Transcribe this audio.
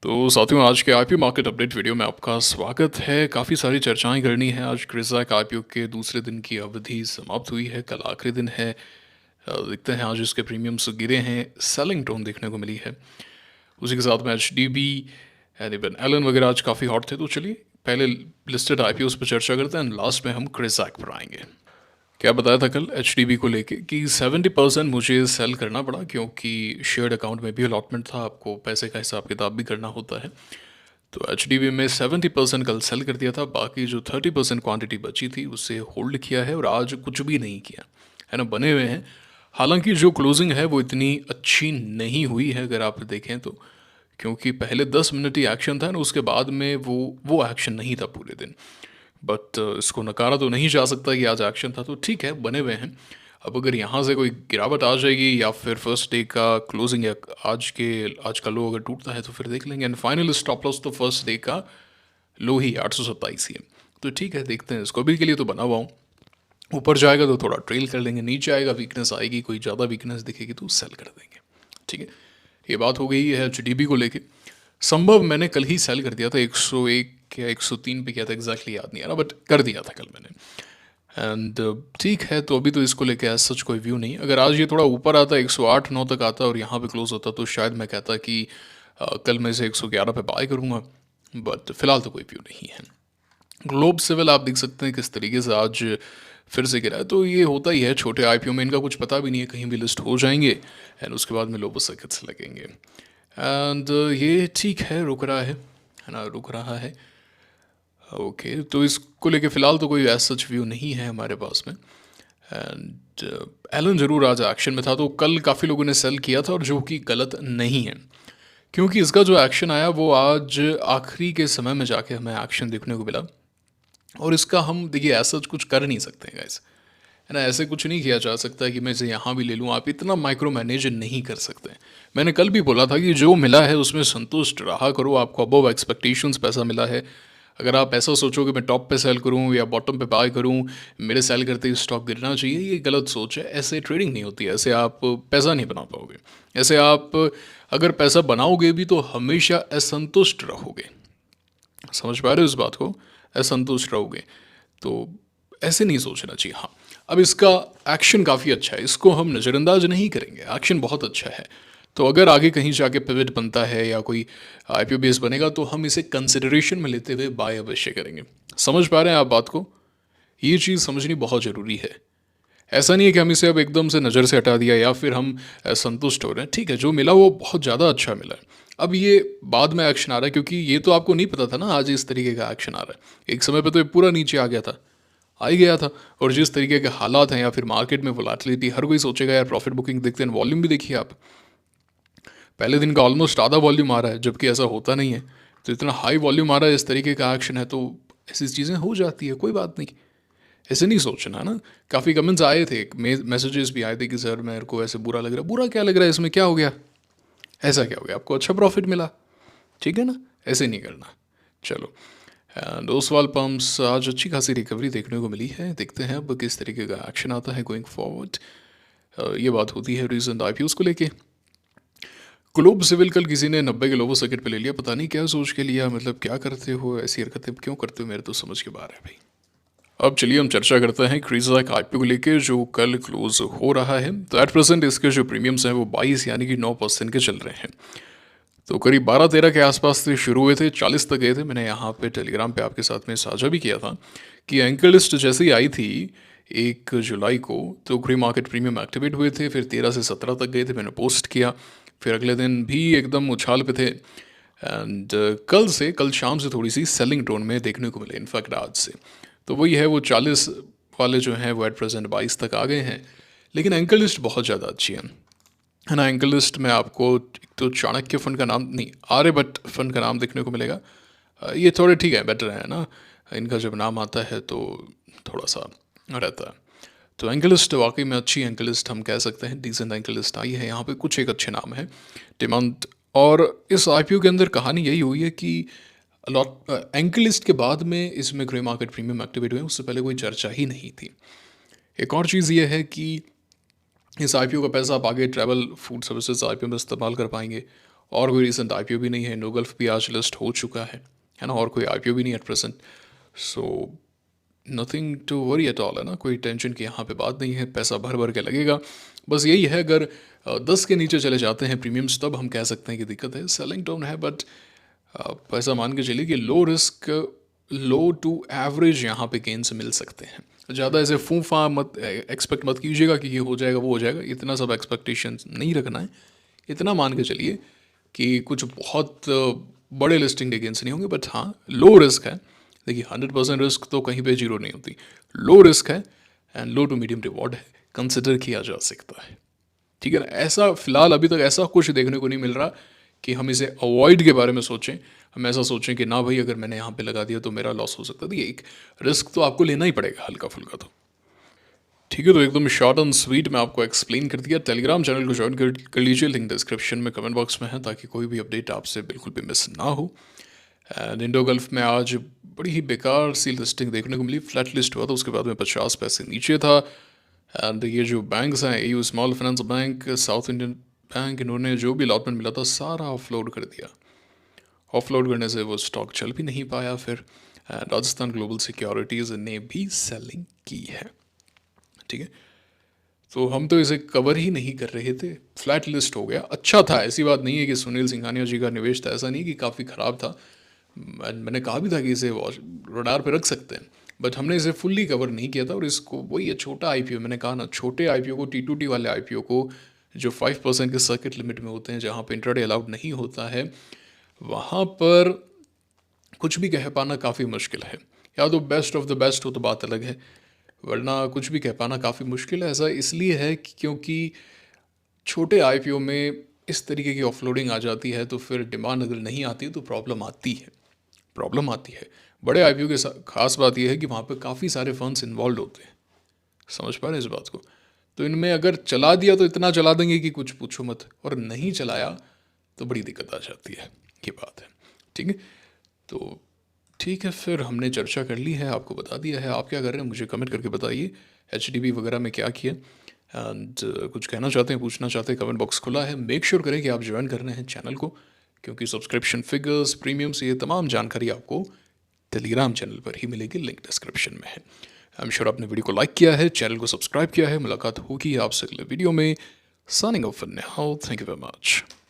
तो साथियों, आज के आईपीओ मार्केट अपडेट वीडियो में आपका स्वागत है। काफ़ी सारी चर्चाएं करनी है। आज क्रिज़ाक आईपीओ के दूसरे दिन की अवधि समाप्त हुई है, कल आखिरी दिन है। देखते हैं आज इसके प्रीमियम्स गिरे हैं, सेलिंग टोन देखने को मिली है। उसी के साथ में H D B and even Elon वगैरह आज काफ़ी हॉट थे। तो चलिए पहले लिस्टेड आईपीओ पर चर्चा करते हैं, लास्ट में हम क्रिज़ाक पर आएंगे। क्या बताया था कल एच को लेके कि 70% मुझे सेल करना पड़ा, क्योंकि शेयर्ड अकाउंट में भी अलॉटमेंट था, आपको पैसे का हिसाब किताब भी करना होता है। तो एच में 70% कल सेल कर दिया था, बाकी जो 30% क्वांटिटी बची थी उसे होल्ड किया है और आज कुछ भी नहीं किया है ना, बने हुए हैं। हालांकि जो क्लोजिंग है वो इतनी अच्छी नहीं हुई है अगर आप देखें तो, क्योंकि पहले 10 मिनट ही एक्शन था ना, उसके बाद में वो एक्शन नहीं था पूरे दिन। बट इसको नकारा तो नहीं जा सकता कि आज एक्शन था, तो ठीक है, बने हुए हैं। अब अगर यहाँ से कोई गिरावट आ जाएगी या फिर फर्स्ट डे का क्लोजिंग या आज का लो अगर टूटता है तो फिर देख लेंगे। एंड फाइनल स्टॉप लॉस तो फर्स्ट डे का लो ही 827 ही है। तो ठीक है, देखते हैं। इसको अभी के लिए तो बना हुआ हूँ। ऊपर जाएगा तो थोड़ा ट्रेल कर लेंगे, नीचे आएगा वीकनेस आएगी, कोई ज़्यादा वीकनेस दिखेगी तो सेल कर देंगे। ठीक है, ये बात हो गई है जीडीबी को लेके। संभव मैंने कल ही सेल कर दिया था, 101 या 103 पे किया था, एग्जैक्टली याद नहीं आ रहा, बट कर दिया था कल मैंने। एंड ठीक है, तो अभी तो इसको लेके एज सच कोई व्यू नहीं। अगर आज ये थोड़ा ऊपर आता, 108-9 तक आता और यहाँ पे क्लोज होता, तो शायद मैं कहता कि कल मैं इसे 111 पे बाय करूँगा। बट फिलहाल तो कोई व्यू नहीं है। ग्लोब सिविल आप देख सकते हैं किस तरीके से आज फिर से गिरा है। तो ये होता ही है छोटे आईपीओ में, इनका कुछ पता भी नहीं है, कहीं भी लिस्ट हो जाएंगे एंड उसके बाद में लोबो सर्किट्स लगेंगे। एंड ये ठीक है, रुक रहा है ना, रुक रहा है। ओके, तो इसको लेके फ़िलहाल तो कोई एज सच व्यू नहीं है हमारे पास में। एंड एलन ज़रूर आज एक्शन में था, तो कल काफ़ी लोगों ने सेल किया था, और जो कि गलत नहीं है, क्योंकि इसका जो एक्शन आया वो आज आखिरी के समय में जाके हमें एक्शन देखने को मिला। और इसका हम देखिए एज सच कुछ कर नहीं सकते हैं गाइस, है ना। ऐसे कुछ नहीं किया जा सकता कि मैं इसे यहाँ भी ले लूँ, आप इतना माइक्रो मैनेज नहीं कर सकते। मैंने कल भी बोला था कि जो मिला है उसमें संतुष्ट रहा करो, आपको अबव एक्सपेक्टेशंस पैसा मिला है। अगर आप ऐसा सोचो कि मैं टॉप पे सेल करूँ या बॉटम पे बाय करूँ, मेरे सेल करते ही स्टॉक गिरना चाहिए, ये गलत सोच है। ऐसे ट्रेडिंग नहीं होती है, ऐसे आप पैसा नहीं बना पाओगे। ऐसे आप अगर पैसा बनाओगे भी तो हमेशा असंतुष्ट रहोगे। समझ पा रहे हो इस बात को? असंतुष्ट रहोगे तो ऐसे नहीं सोचना चाहिए। हाँ, अब इसका एक्शन काफ़ी अच्छा है, इसको हम नज़रअंदाज नहीं करेंगे, एक्शन बहुत अच्छा है। तो अगर आगे कहीं जाके पिवट बनता है या कोई आईपीओ बेस बनेगा तो हम इसे कंसिडरेशन में लेते हुए बाय अवश्य करेंगे। समझ पा रहे हैं आप बात को? ये चीज़ समझनी बहुत ज़रूरी है। ऐसा नहीं है कि हम इसे अब एकदम से नज़र से हटा दिया या फिर हम संतुष्ट हो रहे हैं। ठीक है, जो मिला वो बहुत ज़्यादा अच्छा मिला है। अब ये बाद में एक्शन आ रहा है, क्योंकि ये तो आपको नहीं पता था ना आज इस तरीके का एक्शन आ रहा है। एक समय पे तो ये पूरा नीचे आ गया था, आ ही गया था। और जिस तरीके के हालात हैं या फिर मार्केट में वोलेटिलिटी, हर कोई सोचेगा यार प्रॉफिट बुकिंग देखते हैं। वॉल्यूम भी देखिए आप, पहले दिन का ऑलमोस्ट आधा वॉल्यूम आ रहा है, जबकि ऐसा होता नहीं है। तो इतना हाई वॉल्यूम आ रहा है, इस तरीके का एक्शन है, तो ऐसी चीज़ें हो जाती है, कोई बात नहीं। ऐसे नहीं सोचना ना। काफ़ी कमेंट्स आए थे, मैसेजेस भी आए थे कि सर मेरे को ऐसे बुरा लग रहा है। बुरा क्या लग रहा है, इसमें क्या हो गया? ऐसा क्या हो गया? आपको अच्छा प्रॉफिट मिला, ठीक है ना। ऐसे नहीं करना। चलो, एंड ओसवाल पम्प्स आज अच्छी खासी रिकवरी देखने को मिली है। देखते हैं अब किस तरीके का एक्शन आता है गोइंग फॉरवर्ड। ये बात होती है रीजन आईपीओ को लेके। ग्लोब सिविल कल किसी ने 90 के लोगो सर्किट पे ले लिया, पता नहीं क्या सोच के लिया। मतलब क्या करते हो, ऐसी हरकतें क्यों करते हो, मेरे तो समझ के बाहर है भाई। अब चलिए हम चर्चा करते हैं क्रीज़ाक आईपीओ को लेके, जो कल क्लोज हो रहा है। तो एट प्रेजेंट इसके जो प्रीमियम्स हैं वो 22 यानी कि 9% के चल रहे हैं। तो करीब 12-13 के आसपास से शुरू हुए थे, 40 तक गए थे। मैंने यहाँ पे टेलीग्राम पे आपके साथ में साझा भी किया था कि एंकर लिस्ट जैसे ही आई थी 1 जुलाई को, तो प्री मार्केट प्रीमियम एक्टिवेट हुए थे। फिर 13 से 17 तक गए थे, मैंने पोस्ट किया। फिर अगले दिन भी एकदम उछाल पे थे। एंड कल शाम से थोड़ी सी सेलिंग टोन में देखने को मिले, इनफैक्ट आज से। तो वही है, वो 40 वाले जो हैं वो एट प्रेजेंट 22 तक आ गए हैं। लेकिन एंकर लिस्ट बहुत ज़्यादा अच्छी है ना। एंकर लिस्ट में आपको एक तो चाणक्य फंड का नाम नहीं, आर्यभट्ट फंड का नाम देखने को मिलेगा। ये थोड़े ठीक है, बेटर है ना। इनका जब नाम आता है तो थोड़ा सा रहता है। तो एंकर लिस्ट वाकई में अच्छी एंकर लिस्ट हम कह सकते हैं, डिसेंट एंकर लिस्ट आई है। यहाँ पे कुछ एक अच्छे नाम है, डिमांड। और इस आईपीओ के अंदर कहानी यही हुई है कि लॉट एंकर लिस्ट के बाद में इसमें ग्रे मार्केट प्रीमियम एक्टिवेट हुए, उससे पहले कोई चर्चा ही नहीं थी। एक और चीज़ ये है कि इस आईपीओ का पैसा आप आगे ट्रैवल फूड सर्विसेज आईपीओ में इस्तेमाल कर पाएंगे। और कोई रिसेंट आईपीओ भी नहीं है, इनोगल्फ भी आज लिस्ट हो चुका है ना, और कोई आईपीओ भी नहीं at present. So nothing to worry at all, है ना, कोई टेंशन की यहाँ पे बात नहीं है, पैसा भर भर के लगेगा। बस यही है, अगर 10 के नीचे चले जाते हैं प्रीमियम्स तब हम कह सकते हैं कि दिक्कत है, सेलिंग टाउन है। बट पैसा मान के चलिए कि low risk, low to average यहाँ पे गेंस मिल सकते हैं। ज़्यादा ऐसे फूफा मत एक्सपेक्ट मत कीजिएगा कि ये हो जाएगा वो हो जाएगा, इतना सब एक्सपेक्टेशंस नहीं रखना है। इतना मान के चलिए कि कुछ बहुत बड़े लिस्टिंग के गेंस नहीं होंगे, बट हाँ लो रिस्क है। देखिए 100% रिस्क तो कहीं पे जीरो नहीं होती, लो रिस्क है and low to medium reward है, कंसिडर किया जा सकता है। ठीक है ना, ऐसा फिलहाल अभी तक ऐसा कुछ देखने को नहीं मिल रहा कि हम इसे अवॉइड के बारे में सोचें। हम ऐसा सोचें कि ना भाई अगर मैंने यहाँ पे लगा दिया तो मेरा लॉस हो सकता है। एक रिस्क तो आपको लेना ही पड़ेगा हल्का फुल्का तो। ठीक है, तो एकदम शॉर्ट एंड स्वीट मैं आपको एक्सप्लेन कर दिया। टेलीग्राम चैनल को ज्वाइन कर लीजिए, लिंक डिस्क्रिप्शन में कमेंट बॉक्स में है, ताकि कोई भी अपडेट आपसे बिल्कुल भी मिस ना हो। एंड इंडो गल्फ में आज बड़ी ही बेकार सी लिस्टिंग देखने को मिली, फ्लैट लिस्ट हुआ था, उसके बाद में 50 पैसे नीचे था। एंड ये जो बैंक्स हैं, AU small finance bank, south Indian bank, इन्होंने जो भी अलॉटमेंट मिला था सारा ऑफलोड कर दिया। ऑफलोड करने से वो स्टॉक चल भी नहीं पाया फिर। राजस्थान ग्लोबल सिक्योरिटीज़ ने भी सेलिंग की है। ठीक है, तो हम तो इसे कवर ही नहीं कर रहे थे, फ्लैट लिस्ट हो गया। अच्छा था, ऐसी बात नहीं है कि सुनील सिंघानिया जी का निवेश था, ऐसा नहीं कि काफ़ी ख़राब था। मैंने कहा भी था कि इसे रडार पे रख सकते हैं, बट हमने इसे फुल्ली कवर नहीं किया था। और इसको वही है छोटा आईपीओ, मैंने कहा ना, छोटे आईपीओ को, T2T वाले आईपीओ को, जो 5% के सर्किट लिमिट में होते हैं, जहाँ पे इंट्राडे अलाउड नहीं होता है, वहाँ पर कुछ भी कह पाना काफ़ी मुश्किल है। या तो बेस्ट ऑफ द बेस्ट हो तो बात अलग है, वरना कुछ भी कह पाना काफ़ी मुश्किल है। ऐसा इसलिए है कि क्योंकि छोटे आईपीओ में इस तरीके की ऑफलोडिंग आ जाती है, तो फिर डिमांड अगर नहीं आती तो प्रॉब्लम आती है, प्रॉब्लम आती है। बड़े आईपीओ के साथ खास बात यह है कि वहाँ पे काफ़ी सारे फंड्स इन्वॉल्व होते हैं, समझ पा रहे हैं इस बात को। तो इनमें अगर चला दिया तो इतना चला देंगे कि कुछ पूछो मत, और नहीं चलाया तो बड़ी दिक्कत आ जाती है, ये बात है। ठीक है, तो ठीक है, फिर हमने चर्चा कर ली है, आपको बता दिया है। आप क्या कर रहे हैं मुझे कमेंट करके बताइए, HDB वगैरह में क्या किया, एंड कुछ कहना चाहते हैं, पूछना चाहते हैं, कमेंट बॉक्स खुला है। मेक श्योर करें कि आप ज्वाइन कर रहे हैं चैनल को, क्योंकि सब्सक्रिप्शन फिगर्स, प्रीमियम्स, ये तमाम जानकारी आपको टेलीग्राम चैनल पर ही मिलेगी, लिंक डिस्क्रिप्शन में है। आई एम श्योर आपने वीडियो को लाइक किया है, चैनल को सब्सक्राइब किया है। मुलाकात होगी आपसे अगले वीडियो में। Signing off for now, thank you very much.